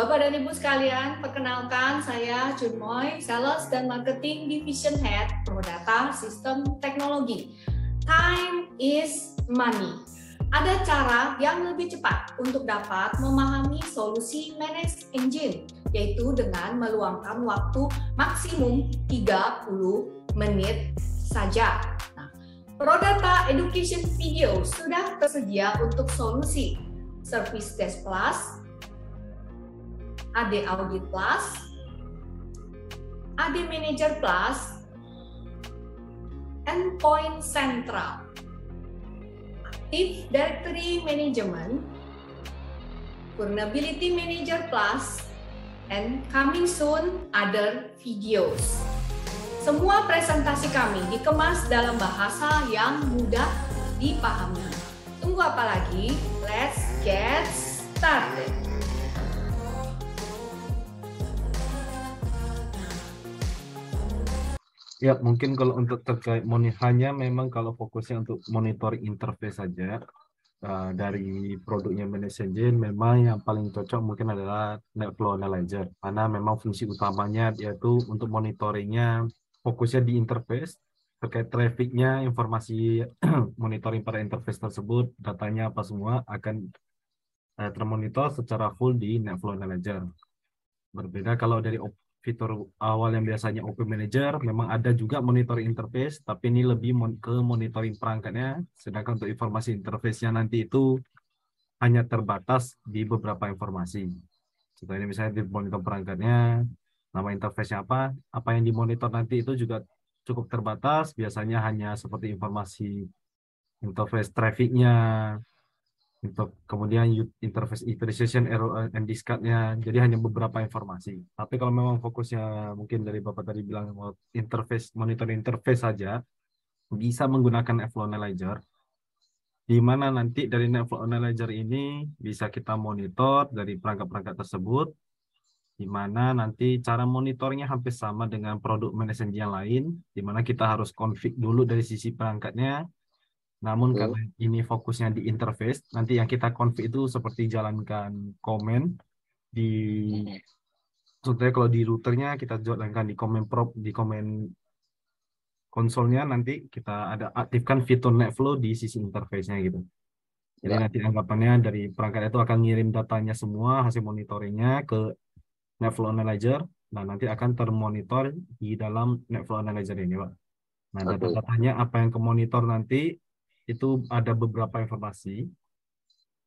Bapak dan Ibu sekalian, perkenalkan saya Junmoy, Sales dan Marketing Division Head Prodata Sistem Teknologi. Time is money. Ada cara yang lebih cepat untuk dapat memahami solusi Manage Engine, yaitu dengan meluangkan waktu maksimum 30 menit saja. Prodata Education Video sudah tersedia untuk solusi Service Desk Plus, AD Audit Plus, AD Manager Plus, Endpoint Central, Active Directory Management, Vulnerability Manager Plus, and coming soon other videos. Semua presentasi kami dikemas dalam bahasa yang mudah dipahami. Tunggu apa lagi? Let's get started. Ya, mungkin kalau untuk terkait hanya memang kalau fokusnya untuk monitoring interface saja dari produknya Manage Engine, memang yang paling cocok mungkin adalah NetFlow Analyzer, karena memang fungsi utamanya yaitu untuk monitoringnya fokusnya di interface terkait trafficnya, informasi monitoring pada interface tersebut, datanya apa semua akan termonitor secara full di NetFlow Analyzer. Berbeda kalau dari fitur awal yang biasanya Open Manager, memang ada juga monitoring interface, tapi ini lebih ke monitoring perangkatnya, sedangkan untuk informasi interface-nya nanti itu hanya terbatas di beberapa informasi. Contohnya misalnya di monitor perangkatnya, nama interface-nya apa yang dimonitor nanti itu juga cukup terbatas, biasanya hanya seperti informasi interface traffic-nya, kemudian interface utilization error and discard-nya, jadi hanya beberapa informasi. Tapi kalau memang fokusnya mungkin dari Bapak tadi bilang interface, monitor interface saja, bisa menggunakan NetFlow Analyzer, di mana nanti dari NetFlow Analyzer ini bisa kita monitor dari perangkat-perangkat tersebut, di mana nanti cara monitornya hampir sama dengan produk manajemen yang lain, di mana kita harus config dulu dari sisi perangkatnya. Namun karena ini fokusnya di interface, nanti yang kita config itu seperti jalankan komen di, contohnya kalau di routernya kita jalankan di komen prop, di komen konsolnya, nanti kita ada aktifkan fitur NetFlow di sisi interface-nya gitu. Jadi nanti anggapannya dari perangkat itu akan ngirim datanya semua, hasil monitoringnya ke NetFlow Analyzer, dan nanti akan termonitor di dalam NetFlow Analyzer ini, Pak. Nah, data-datanya apa yang ke monitor nanti, itu ada beberapa informasi.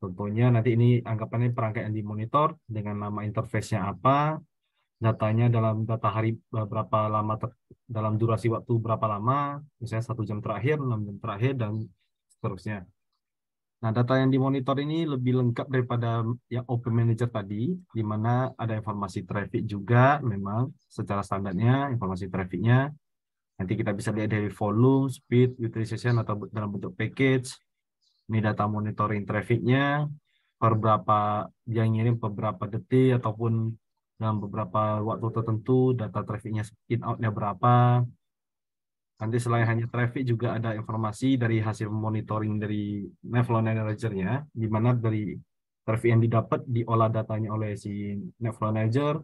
Contohnya nanti ini anggapannya perangkat yang dimonitor dengan nama interface-nya apa, datanya dalam data hari berapa lama, dalam durasi waktu berapa lama, misalnya 1 jam terakhir, 6 jam terakhir, dan seterusnya. Nah, data yang dimonitor ini lebih lengkap daripada yang Open Manager tadi, di mana ada informasi traffic juga, memang secara standarnya informasi trafficnya. Nanti kita bisa lihat dari volume, speed, utilization, atau dalam bentuk package. Ini data monitoring trafficnya, per berapa dia ngirim per berapa detik, ataupun dalam beberapa waktu tertentu, data trafficnya in out-nya berapa. Nanti selain hanya traffic juga ada informasi dari hasil monitoring dari NetFlow Analyzer-nya, di mana dari traffic yang didapat diolah datanya oleh si NetFlow Analyzer,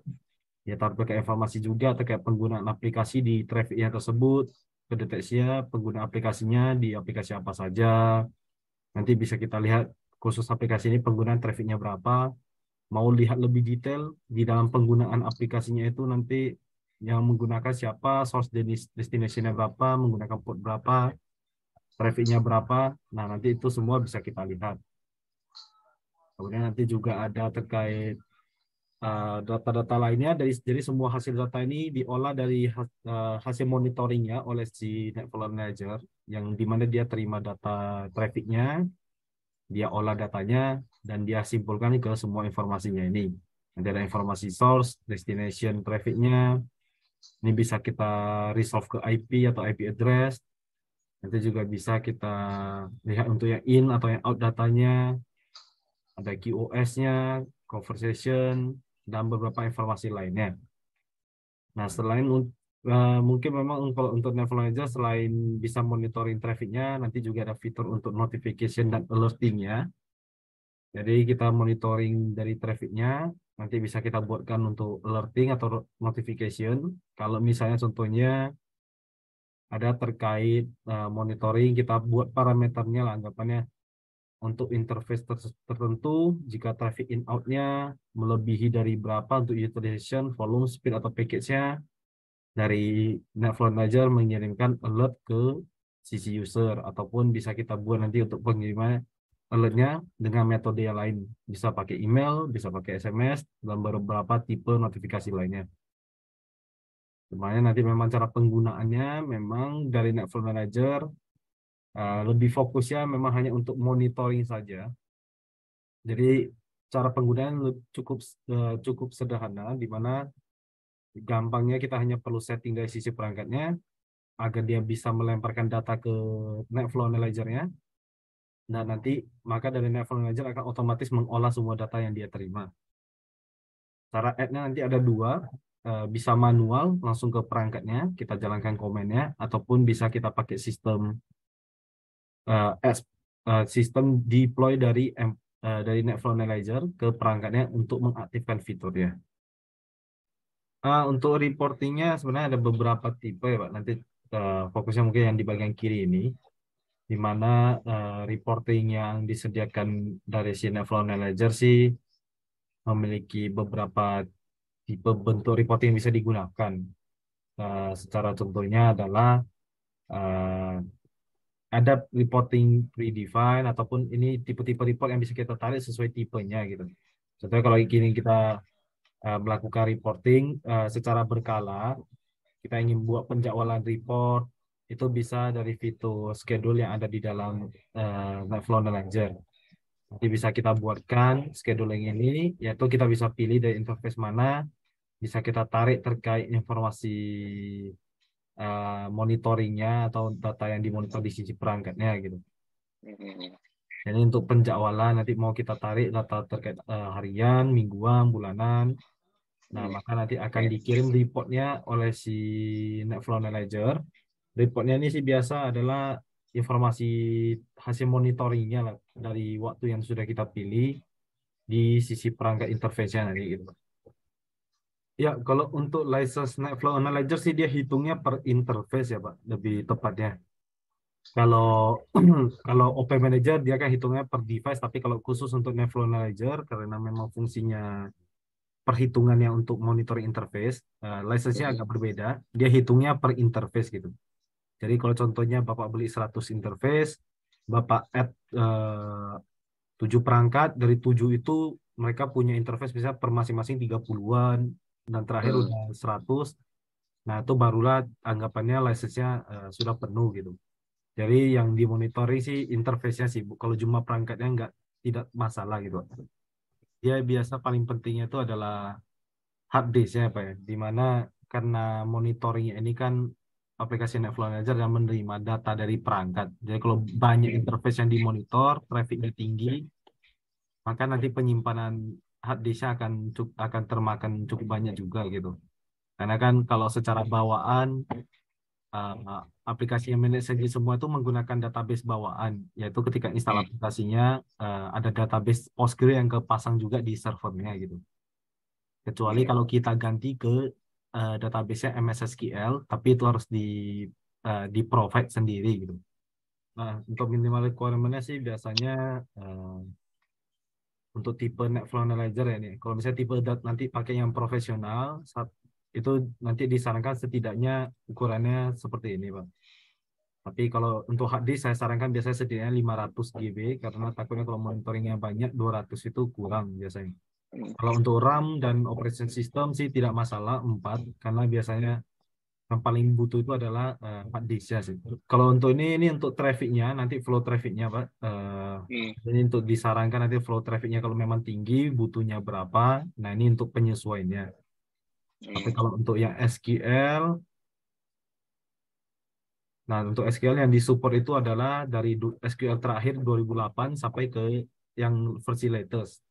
ya terkait informasi juga terkait penggunaan aplikasi di traffic-nya tersebut, kedeteksinya pengguna aplikasinya di aplikasi apa saja. Nanti bisa kita lihat khusus aplikasi ini penggunaan trafficnya berapa. Mau lihat lebih detail di dalam penggunaan aplikasinya itu nanti yang menggunakan siapa, source destination-nya berapa, menggunakan port berapa, trafficnya berapa. Nah, nanti itu semua bisa kita lihat. Kemudian nanti juga ada terkait data-data lainnya, jadi semua hasil data ini diolah dari hasil monitoringnya oleh si NetFlow Manager, yang dimana dia terima data trafficnya, dia olah datanya, dan dia simpulkan ke semua informasinya ini. Nanti ada informasi source, destination trafficnya, ini bisa kita resolve ke IP atau IP address. Nanti juga bisa kita lihat untuk yang in atau yang out datanya, ada QoS-nya, conversation, dan beberapa informasi lainnya. Nah, selain mungkin memang kalau untuk NetFlow Manager selain bisa monitoring trafficnya, nanti juga ada fitur untuk notification dan alerting-nya. Jadi kita monitoring dari trafficnya, nanti bisa kita buatkan untuk alerting atau notification. Kalau misalnya contohnya ada terkait monitoring, kita buat parameternya lah anggapannya untuk interface tertentu, jika traffic in out-nya melebihi dari berapa untuk utilization, volume, speed atau package-nya, dari NetFlow Manager mengirimkan alert ke sisi user, ataupun bisa kita buat nanti untuk pengiriman alertnya dengan metode yang lain, bisa pakai email, bisa pakai SMS, dan beberapa tipe notifikasi lainnya. Sebenarnya nanti memang cara penggunaannya memang dari NetFlow Manager lebih fokusnya memang hanya untuk monitoring saja. Jadi cara penggunaan cukup sederhana, di mana gampangnya kita hanya perlu setting dari sisi perangkatnya agar dia bisa melemparkan data ke NetFlow Analyzer-nya. Nah, nanti maka dari NetFlow Analyzer akan otomatis mengolah semua data yang dia terima. Cara add-nya nanti ada dua, bisa manual langsung ke perangkatnya, kita jalankan komennya, ataupun bisa kita pakai sistem sistem deploy dari NetFlow Analyzer ke perangkatnya untuk mengaktifkan fiturnya. Untuk reportingnya sebenarnya ada beberapa tipe ya Pak. Nanti fokusnya mungkin yang di bagian kiri ini, di mana reporting yang disediakan dari si NetFlow Analyzer sih memiliki beberapa tipe bentuk reporting yang bisa digunakan. Secara contohnya adalah ada reporting predefined, ataupun ini tipe-tipe report yang bisa kita tarik sesuai tipenya gitu. Contohnya kalau gini kita melakukan reporting secara berkala, kita ingin buat penjadwalan report, itu bisa dari fitur schedule yang ada di dalam NetFlow Analyzer. Nanti bisa kita buatkan scheduling ini, yaitu kita bisa pilih dari interface mana, bisa kita tarik terkait informasi monitoringnya atau data yang dimonitor di sisi perangkatnya gitu. Jadi untuk penjadwalan nanti mau kita tarik data terkait harian, mingguan, bulanan. Nah, maka nanti akan dikirim reportnya oleh si NetFlow Analyzer. Reportnya ini sih biasa adalah informasi hasil monitoringnya lah dari waktu yang sudah kita pilih di sisi perangkat interface-nya nanti gitu. Ya, kalau untuk license NetFlow Analyzer sih dia hitungnya per interface ya Pak, lebih tepatnya. Kalau kalau Open Manager dia kan hitungnya per device, tapi kalau khusus untuk NetFlow Analyzer karena memang fungsinya perhitungannya untuk monitoring interface, license-nya agak berbeda. Dia hitungnya per interface gitu. Jadi kalau contohnya Bapak beli 100 interface, Bapak add 7 perangkat, dari 7 itu mereka punya interface bisa per masing-masing 30-an, dan terakhir udah 100. Nah, itu barulah anggapannya license-nya sudah penuh gitu. Jadi yang dimonitoring sih interface-nya sih, kalau cuma perangkatnya tidak masalah gitu. Dia biasa paling pentingnya itu adalah hard disk-nya Pak ya, dimana karena monitoring ini kan aplikasi NetFlow Analyzer yang menerima data dari perangkat. Jadi kalau banyak interface yang dimonitor, trafficnya tinggi, maka nanti penyimpanan hard disk-nya akan termakan cukup banyak juga gitu. Karena kan kalau secara bawaan aplikasi yang manage saja semua itu menggunakan database bawaan, yaitu ketika install aplikasinya ada database Postgre yang kepasang juga di servernya gitu. Kecuali kalau kita ganti ke database-nya MS SQL, tapi itu harus di provide sendiri gitu. Nah, untuk minimal requirement-nya sih biasanya untuk tipe NetFlow Analyzer ya nih. Kalau misalnya tipe nanti pakai yang profesional, itu nanti disarankan setidaknya ukurannya seperti ini, Pak. Tapi kalau untuk hard disk saya sarankan biasanya setidaknya 500 GB, karena takutnya kalau monitoringnya banyak 200 itu kurang biasanya. Kalau untuk RAM dan operation system sih tidak masalah 4, karena biasanya yang paling butuh itu adalah hard disk ya sih. Kalau untuk ini untuk trafficnya, nanti flow trafficnya Pak. Ini untuk disarankan nanti flow trafficnya kalau memang tinggi butuhnya berapa. Nah ini untuk penyesuaiannya. Tapi kalau untuk yang SQL, nah untuk SQL yang disupport itu adalah dari SQL terakhir 2008 sampai ke yang versi latest.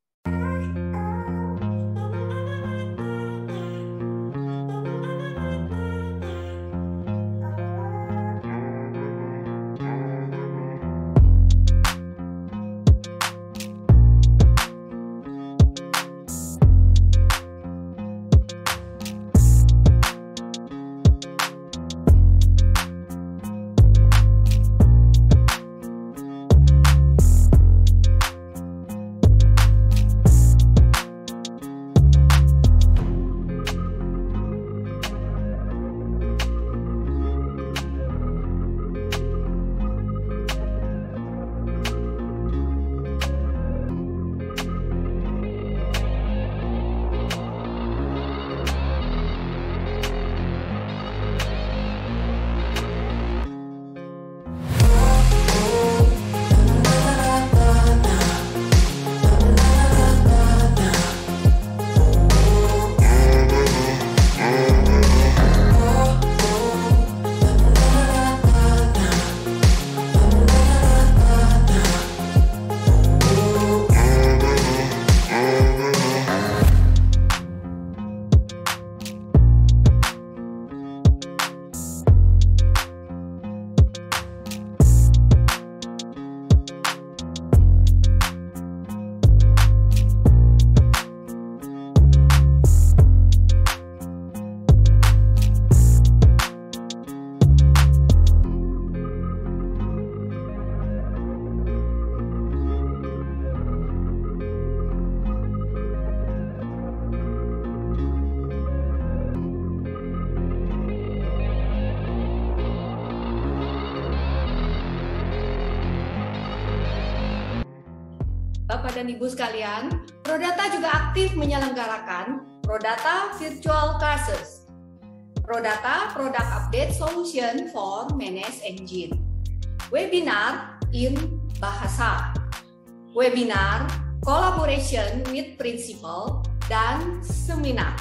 Bapak dan Ibu sekalian, Prodata juga aktif menyelenggarakan Prodata Virtual Classes, Prodata Product Update Solution for Managed Engine, webinar in bahasa, webinar collaboration with principal, dan seminar.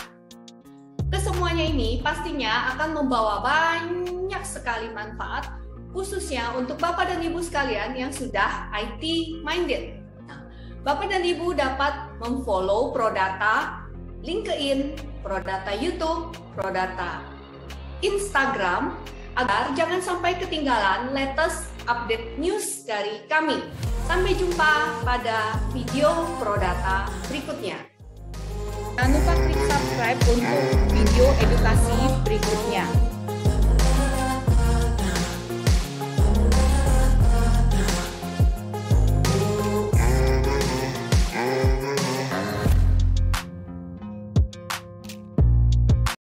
Kesemuanya ini pastinya akan membawa banyak sekali manfaat, khususnya untuk Bapak dan Ibu sekalian yang sudah IT minded. Nah, Bapak dan Ibu dapat memfollow Prodata, LinkedIn, Prodata YouTube, Prodata Instagram, agar jangan sampai ketinggalan latest update news dari kami. Sampai jumpa pada video Prodata berikutnya. Jangan lupa klik subscribe untuk video edukasi berikutnya.